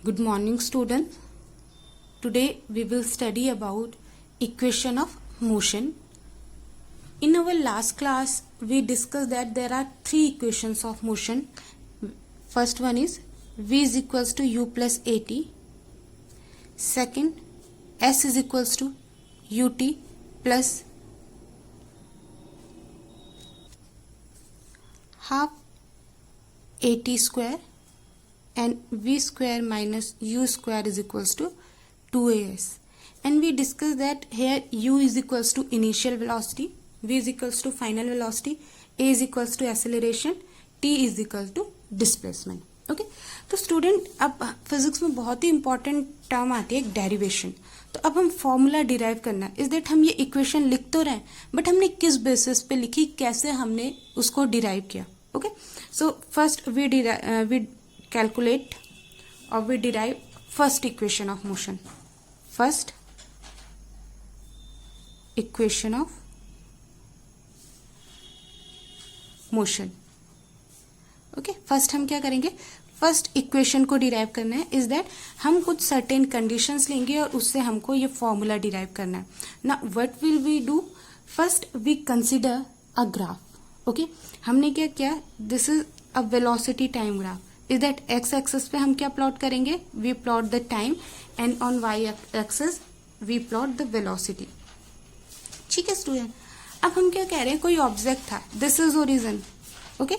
Good morning, students. Today we will study about equation of motion. In our last class, we discussed that there are three equations of motion. First one is v is equals to u plus at. Second, s is equals to ut plus half at square, and v square minus u square is equals to 2as. And we discussed that here u is equals to initial velocity, v is equals to final velocity, a is equals to acceleration, t is equal to displacement. Okay तो student अब physics में बहुत ही important term आती है एक derivation. तो अब हम फॉर्मूला डिराइव करना इज दैट हम ये इक्वेशन लिख तो रहे बट हमने किस बेसिस पे लिखी, कैसे हमने उसको डिराइव किया. Okay so first we calculate or we derive first equation of motion. First equation of motion. Okay first हम क्या करेंगे, फर्स्ट इक्वेशन को डिराइव करना है. इज दैट हम कुछ सर्टेन कंडीशंस लेंगे और उससे हमको ये फॉर्मूला डिराइव करना है. ना what will we do, first we consider a graph. Okay हमने क्या किया, this is a velocity time graph. Is that X axis पे हम क्या प्लॉट करेंगे, we plot the time, and on Y axis we plot the velocity. ठीक है student, अब हम क्या कह रहे हैं, कोई ऑब्जेक्ट था, this is origin. Okay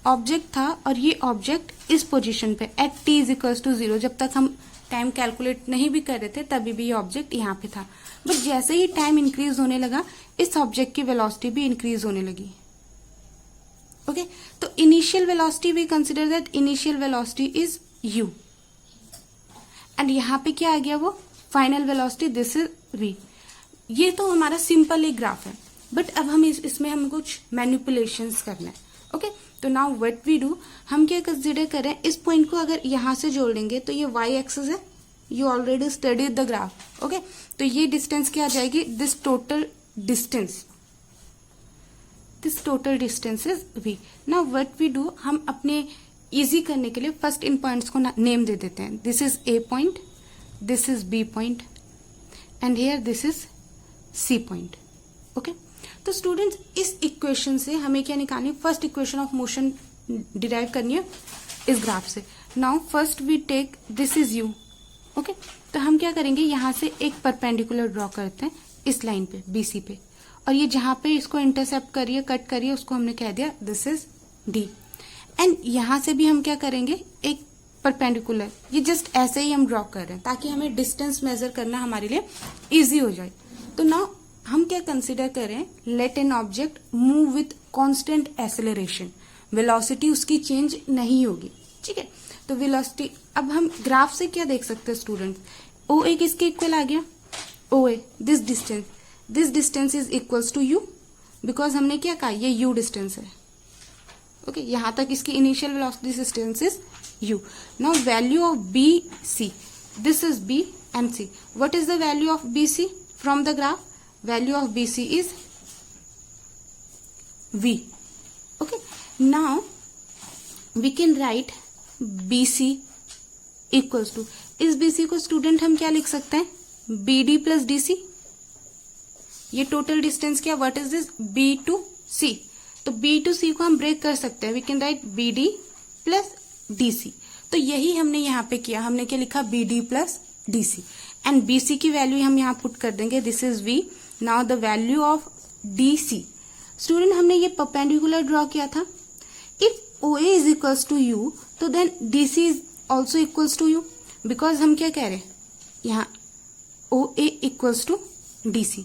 object था और ये ऑब्जेक्ट इस पोजीशन पे at T is equals to 0, जब तक हम टाइम कैलकुलेट नहीं भी कर रहे थे तभी भी ये ऑब्जेक्ट यहाँ पे था. बट जैसे ही टाइम इंक्रीज होने लगा इस ऑब्जेक्ट की वेलोसिटी भी इंक्रीज होने लगी. ओके तो initial velocity we consider that initial velocity is u, and यहाँ पे क्या आ गया, वो final velocity, this is v. ये तो हमारा सिंपल एक ग्राफ है, बट अब हम इसमें हम कुछ मैनिपुलेशंस करना है. ओके तो नाउ व्हाट वी डू, हम क्या कंसिडर कर रहे हैं, इस पॉइंट को अगर यहाँ से जोड़ लेंगे तो ये y एक्सिस है, you already studied the graph. Okay तो ये डिस्टेंस क्या आ जाएगी, this total distance is v. Now what we do, हम अपने इजी करने के लिए फर्स्ट इन पॉइंट्स को नेम दे देते हैं. This is a point, this is b point, and here this is c point. Okay तो स्टूडेंट्स इस इक्वेशन से हमें क्या निकालनी है, first equation of motion derive करनी है इस ग्राफ से. Now first we take this is u. Okay तो हम क्या करेंगे, यहाँ से एक परपेंडिकुलर ड्रॉ करते हैं इस लाइन पे BC पे, और ये जहां पे इसको इंटरसेप्ट करिए, कट करिए, उसको हमने कह दिया दिस इज D. एंड यहां से भी हम क्या करेंगे, एक परपेंडिकुलर, ये जस्ट ऐसे ही हम ड्रॉ कर रहे हैं ताकि हमें डिस्टेंस मेजर करना हमारे लिए इजी हो जाए. तो नाउ हम क्या कंसिडर करें, let an object move with constant acceleration, velocity उसकी चेंज नहीं होगी. ठीक है तो वेलोसिटी, अब हम ग्राफ से क्या देख सकते हैं स्टूडेंट्स, OA किसके इक्वल आ गया, OA this distance is equals to u, because हमने क्या कहा, ये u डिस्टेंस है. ओके यहां तक इसकी initial velocity distance is u. Now value of BC, this is B and C. What is the value of BC from the graph, value of BC is V. Okay now we can write BC equals to, इस BC को student हम क्या लिख सकते हैं, BD plus DC. ये total distance क्या, what is this, B to C. तो B to C को हम ब्रेक कर सकते हैं, we can write BD plus DC. तो यही हमने यहाँ पे किया, हमने क्या लिखा, BD plus DC, and BC की वैल्यू हम यहाँ पुट कर देंगे, this is V. Now the value of DC, student हमने ये परपेंडिकुलर ड्रॉ किया था. If OA is equals to U तो then DC is also equals to U, because हम क्या कह रहे हैं, यहाँ OA इक्वल्स टू DC.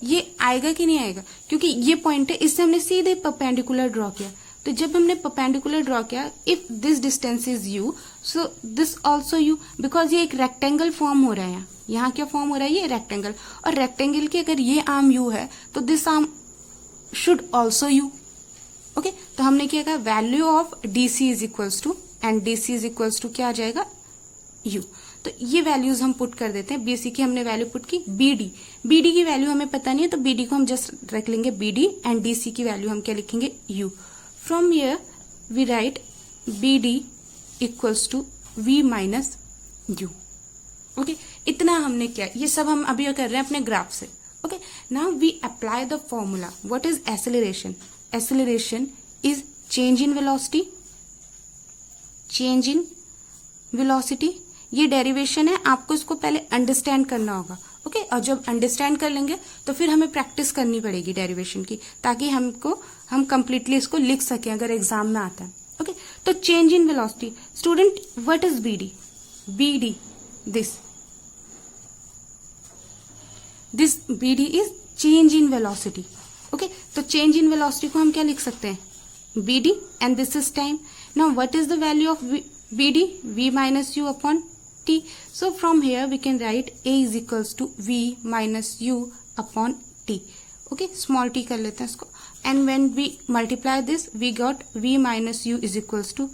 ये आएगा कि नहीं आएगा, क्योंकि ये पॉइंट है, इससे हमने सीधे परपेंडिकुलर ड्रॉ किया. तो जब हमने परपेंडिकुलर ड्रॉ किया, if this distance is u, so this also u, because ये एक रेक्टेंगल फॉर्म हो रहा है. यहाँ क्या फॉर्म हो रहा है, ये रेक्टेंगल, और रेक्टेंगल की अगर ये आर्म u है तो this arm should also u. Okay तो हमने क्या कहा, value of DC is equals to, and DC is equals to क्या आ जाएगा, u. तो ये वैल्यूज हम पुट कर देते हैं. BC की हमने वैल्यू पुट की, BD की वैल्यू हमें पता नहीं है तो BD को हम जस्ट रख लेंगे BD, एंड DC की वैल्यू हम क्या लिखेंगे, u. From here we write BD equals to V minus u। Okay, इतना हमने किया, ये सब हम अभी कर रहे हैं अपने ग्राफ से। Okay, now we apply the formula. What is acceleration? Acceleration is change in velocity, change in velocity. ये डेरिवेशन है, आपको इसको पहले अंडरस्टैंड करना होगा। ओके, और जब अंडरस्टैंड कर लेंगे तो फिर हमें प्रैक्टिस करनी पड़ेगी डेरिवेशन की, ताकि हम कंप्लीटली इसको लिख सकें अगर एग्जाम में आता है। ओके, तो change in velocity, student what is BD? BD, this BD is change in velocity. Okay, तो चेंज इन वेलोसिटी को हम क्या लिख सकते हैं? BD, and this is time. Now what is the value of BD? V minus U upon T. So from here we can write A is equals to V minus U upon T. Okay, small t कर लेते हैं इसको, and when we multiply this we got V minus U is equals to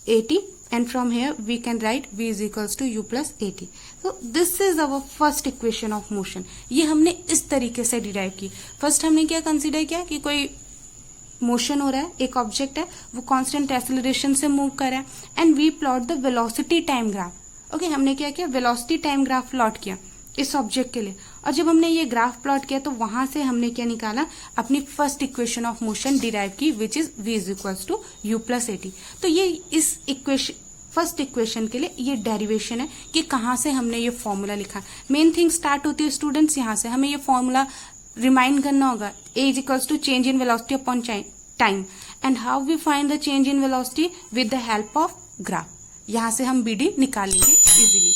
AT, and from here we can write V is equals to U plus AT. So this is our first equation of motion. ये हमने इस तरीके से derive की। First हमने क्या consider किया कि कोई मोशन हो रहा है, एक ऑब्जेक्ट है, वो कांस्टेंट एक्सेलरेशन से मूव कर रहा है, and we plot the velocity time graph. Okay, हमने क्या किया? वेलोसिटी टाइम ग्राफ प्लॉट किया इस ऑब्जेक्ट के लिए, और जब हमने ये ग्राफ प्लॉट किया तो वहां से हमने क्या निकाला? अपनी first equation of motion derive की, which is v is equals to u plus AT। तो ये इस इक्वेशन, फर्स्ट इक्वेशन के लिए ये डेरिवेशन है कि कहाँ से हमने ये फॉर्मूला लिखा। मेन थिंग स्टार्ट होती है स्टूडेंट्स यहाँ से, हमें ये फॉर्मूला रिमाइंड करना होगा। A is equals to change in velocity upon time, and how we find the change in velocity? With the help of graph। यहाँ से हम BD निकालेंगे इजीली।